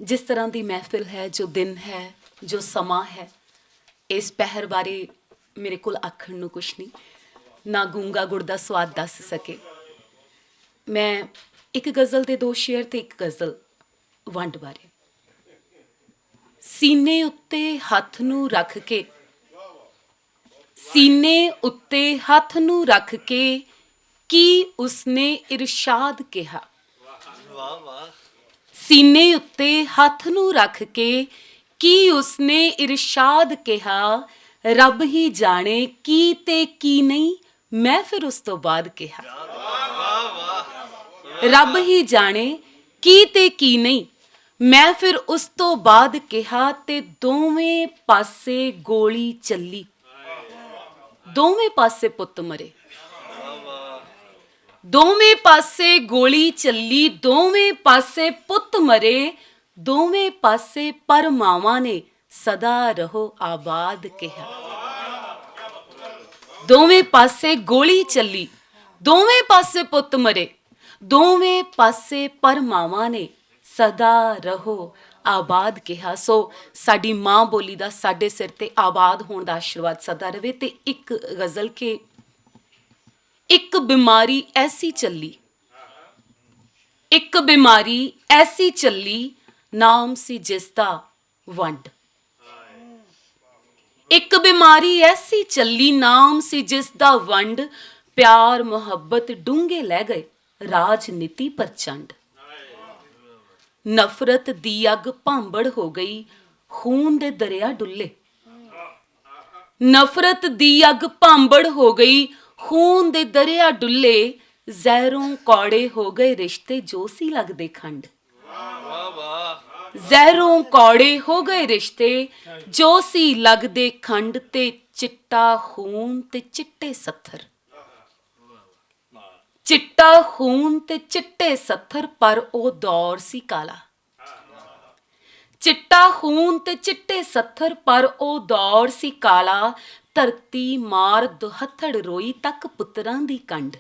जिस तरह की महफिल है, जो दिन है, जो समा है, इस पहर बारे मेरे को आखण नूं कुछ नहीं, ना गूंगा गुड़ दा स्वाद दस सके। मैं एक गज़ल दे दो शेर ते एक गज़ल वंड बारे। सीने उत्ते हथ नूं रख के, सीने उत्ते हथ नूं रख के की उसने इरशाद कहा। सीने उत्ते हथ नूं रख के की उसने इरशाद कहा। रब ही जाने की ते की नहीं, मैं फिर उस तो बाद कहा। रब ही जाने की ते की नहीं, मैं फिर उस तो बाद कहा। ते दोवें पासे गोली चली, दोवें पासे पुत मरे। दोवें पासे गोली चली, दोवें पासे पुत मरे, दोवें पासे पर मावां ने सदा रहो आबाद कहा। दोवें पासे गोली चली, दोवें पासे पुत मरे, दोवें पासे पर मावां ने सदा रहो आबाद कहा। सो साडी माँ बोली दा साडे सिर ते आबाद होण दा आशीर्वाद सदा रवे। ते एक गज़ल के एक बीमारी ऐसी चली, एक बीमारी ऐसी चली, नाम सी जिसदा वंड। एक बीमारी ऐसी चली, नाम सी जिसदा वंड। प्यार मुहब्बत डूंगे लै गए, राजनीति प्रचंड। नफरत दी अग भांबड़ हो गई, खून दे दरिया डुले। नफरत दी अग भांबड़ हो गई, खून दे दरिया डुले। जहरों कौड़े हो गए रिश्ते, जो सी लगदे खंड। जहरों कौड़े हो गए रिश्ते, जो सी लगदे खंड। ते चिट्टा खून ते चिट्टे सत्थर, चिट्टा खून ते चिट्टे सत्थर, पर ओ दौर सी काला। चिट्टा खून ते चिट्टे सत्थर, पर ओ दौर सी काला। धरती मार दुहत्थड़ रोई, तक पुत्रां दी कंड।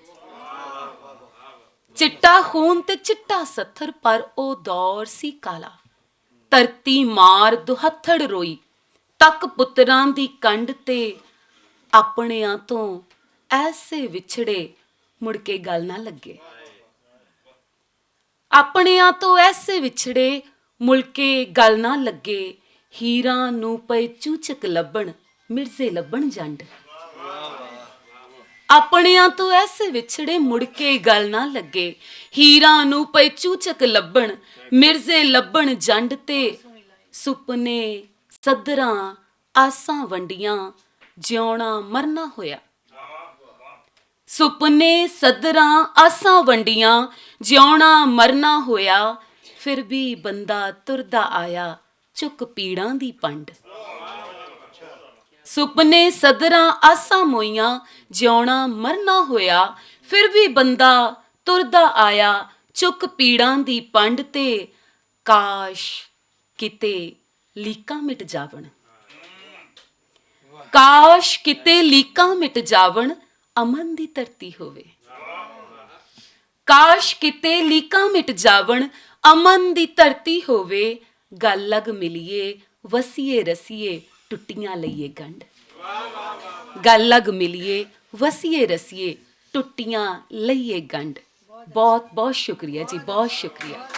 चिट्टा खून ते चिट्टा सत्थर, पर ओ दौर सी काला। धरती मार दुहत्थड़ रोई, तक पुत्रां दी कंड। ते अपणियां तो ऐसे विछड़े, मुड़ के गल ना लगे। अपणियां तो ऐसे विछड़े, मुड़ के गल ना लगे। हीरां नूं पए चूचक लभण, मिर्जे लभण जंड। अपणियां तो ऐसे विछड़े, मुड़ के गल ना लगे। हीरां नूं पए चूचक लभण, मिर्जे लभण जंड। ते सुपने सदरां आसां वंडियां, जिउणा मरना होया। सुपने सदरां आसां वंडियां, जिउणा मरना होया। फिर भी बंदा तुरदा आया, चुक पीड़ां दी पंड। सुपने सदरां आसां मोइयां, जिउणा मरना होया। फिर भी बंदा तुरदा आया, चुक पीड़ां दी पंड। ते काश किते लीकां मिट जावण, काश किते लीकां मिट जावण, अमन दी धरती होवे। काश किते लीकां मिट जावण, अमन दी धरती होवे। गल लग मिलिए, वसीए रसीए, टुट्टियां लईए गंढ। गल लग मिलिए, वसीए रसीए, टुट्टियां लईए गंढ। बहुत बहुत शुक्रिया जी, बहुत शुक्रिया।